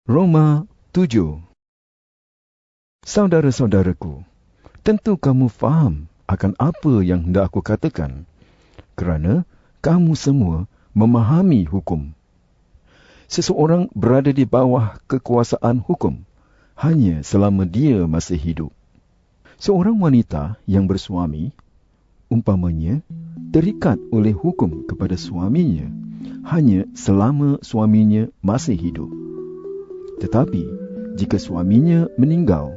Roma 7. Saudara-saudaraku, tentu kamu faham akan apa yang hendak aku katakan, kerana kamu semua memahami hukum. Seseorang berada di bawah kekuasaan hukum hanya selama dia masih hidup. Seorang wanita yang bersuami, umpamanya, terikat oleh hukum kepada suaminya hanya selama suaminya masih hidup. Tetapi, jika suaminya meninggal,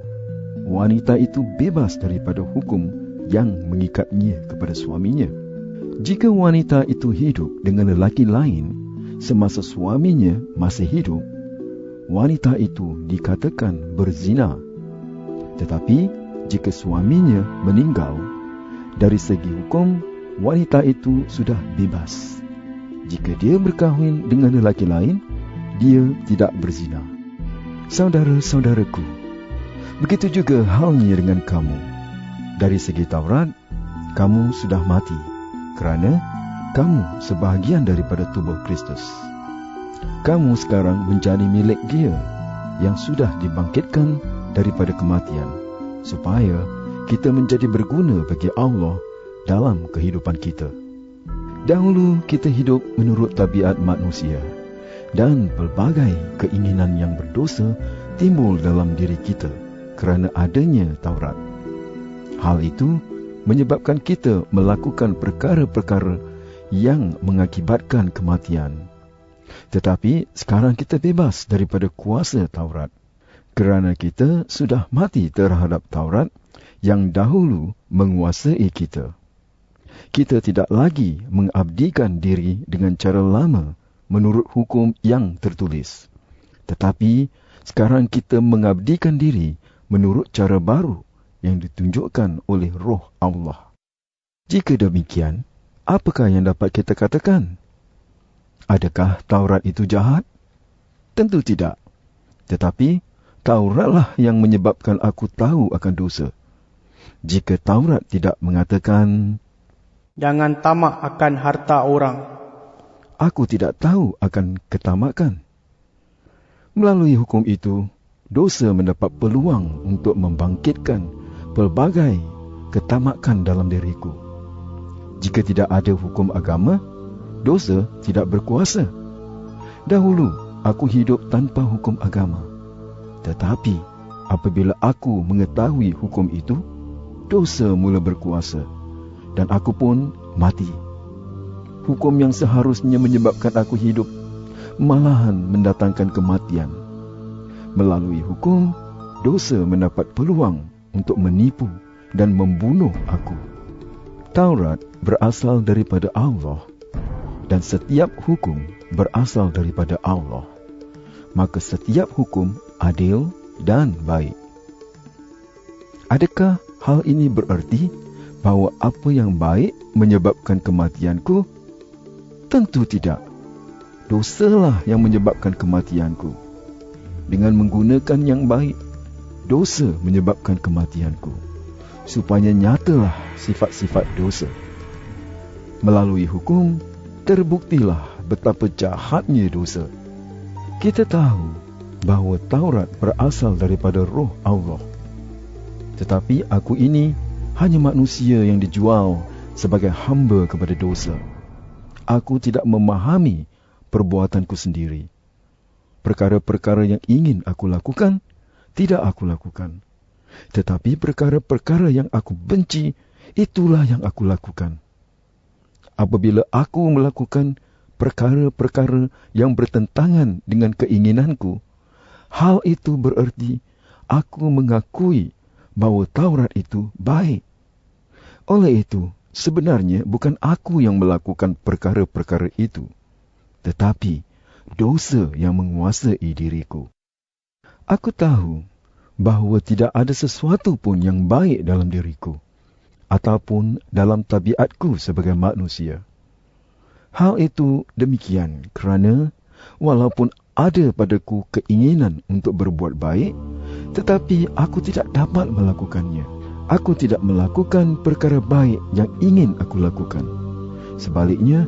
wanita itu bebas daripada hukum yang mengikatnya kepada suaminya. Jika wanita itu hidup dengan lelaki lain semasa suaminya masih hidup, wanita itu dikatakan berzina. Tetapi, jika suaminya meninggal, dari segi hukum, wanita itu sudah bebas. Jika dia berkahwin dengan lelaki lain, dia tidak berzina. Saudara-saudaraku, begitu juga halnya dengan kamu. Dari segi Taurat, kamu sudah mati, kerana kamu sebahagian daripada tubuh Kristus. Kamu sekarang menjadi milik Dia yang sudah dibangkitkan daripada kematian, supaya kita menjadi berguna bagi Allah dalam kehidupan kita. Dahulu kita hidup menurut tabiat manusia, dan pelbagai keinginan yang berdosa timbul dalam diri kita kerana adanya Taurat. Hal itu menyebabkan kita melakukan perkara-perkara yang mengakibatkan kematian. Tetapi sekarang kita bebas daripada kuasa Taurat, kerana kita sudah mati terhadap Taurat yang dahulu menguasai kita. Kita tidak lagi mengabdikan diri dengan cara lama menurut hukum yang tertulis. Tetapi sekarang kita mengabdikan diri menurut cara baru yang ditunjukkan oleh Roh Allah. Jika demikian, apakah yang dapat kita katakan? Adakah Taurat itu jahat? Tentu tidak. Tetapi Tauratlah yang menyebabkan aku tahu akan dosa. Jika Taurat tidak mengatakan, jangan tamak akan harta orang, aku tidak tahu akan ketamakan. Melalui hukum itu, dosa mendapat peluang untuk membangkitkan pelbagai ketamakan dalam diriku. Jika tidak ada hukum agama, dosa tidak berkuasa. Dahulu, aku hidup tanpa hukum agama. Tetapi, apabila aku mengetahui hukum itu, dosa mula berkuasa, dan aku pun mati. Hukum yang seharusnya menyebabkan aku hidup, malahan mendatangkan kematian. Melalui hukum, dosa mendapat peluang untuk menipu dan membunuh aku. Taurat berasal daripada Allah, dan setiap hukum berasal daripada Allah. Maka setiap hukum adil dan baik. Adakah hal ini berarti bahawa apa yang baik menyebabkan kematianku? Tentu tidak. Dosalah yang menyebabkan kematianku. Dengan menggunakan yang baik, dosa menyebabkan kematianku. Supaya nyatalah sifat-sifat dosa. Melalui hukum, terbuktilah betapa jahatnya dosa. Kita tahu bahawa Taurat berasal daripada Roh Allah. Tetapi aku ini hanya manusia yang dijual sebagai hamba kepada dosa. Aku tidak memahami perbuatanku sendiri. Perkara-perkara yang ingin aku lakukan, tidak aku lakukan. Tetapi perkara-perkara yang aku benci, itulah yang aku lakukan. Apabila aku melakukan perkara-perkara yang bertentangan dengan keinginanku, hal itu berarti aku mengakui bahawa Taurat itu baik. Oleh itu, sebenarnya bukan aku yang melakukan perkara-perkara itu, tetapi dosa yang menguasai diriku. Aku tahu bahawa tidak ada sesuatu pun yang baik dalam diriku, ataupun dalam tabiatku sebagai manusia. Hal itu demikian kerana walaupun ada padaku keinginan untuk berbuat baik, tetapi aku tidak dapat melakukannya. Aku tidak melakukan perkara baik yang ingin aku lakukan. Sebaliknya,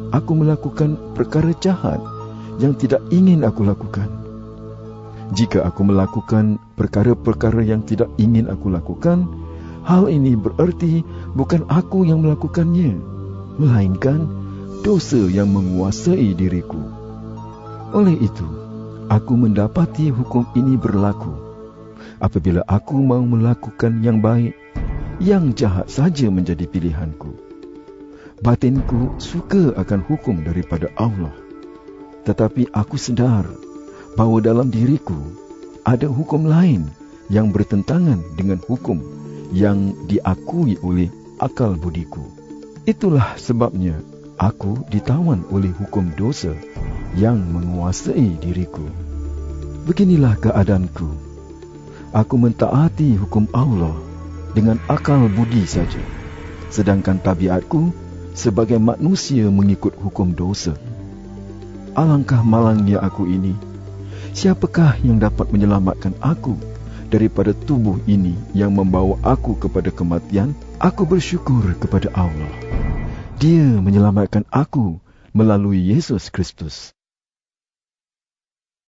aku melakukan perkara jahat yang tidak ingin aku lakukan. Jika aku melakukan perkara-perkara yang tidak ingin aku lakukan, hal ini bererti bukan aku yang melakukannya, melainkan dosa yang menguasai diriku. Oleh itu, aku mendapati hukum ini berlaku. Apabila aku mau melakukan yang baik, yang jahat saja menjadi pilihanku. Batinku suka akan hukum daripada Allah. Tetapi aku sedar bahawa dalam diriku ada hukum lain yang bertentangan dengan hukum yang diakui oleh akal budiku. Itulah sebabnya aku ditawan oleh hukum dosa yang menguasai diriku. Beginilah keadaanku. Aku mentaati hukum Allah dengan akal budi saja, sedangkan tabiatku sebagai manusia mengikut hukum dosa. Alangkah malangnya aku ini. Siapakah yang dapat menyelamatkan aku daripada tubuh ini yang membawa aku kepada kematian? Aku bersyukur kepada Allah. Dia menyelamatkan aku melalui Yesus Kristus.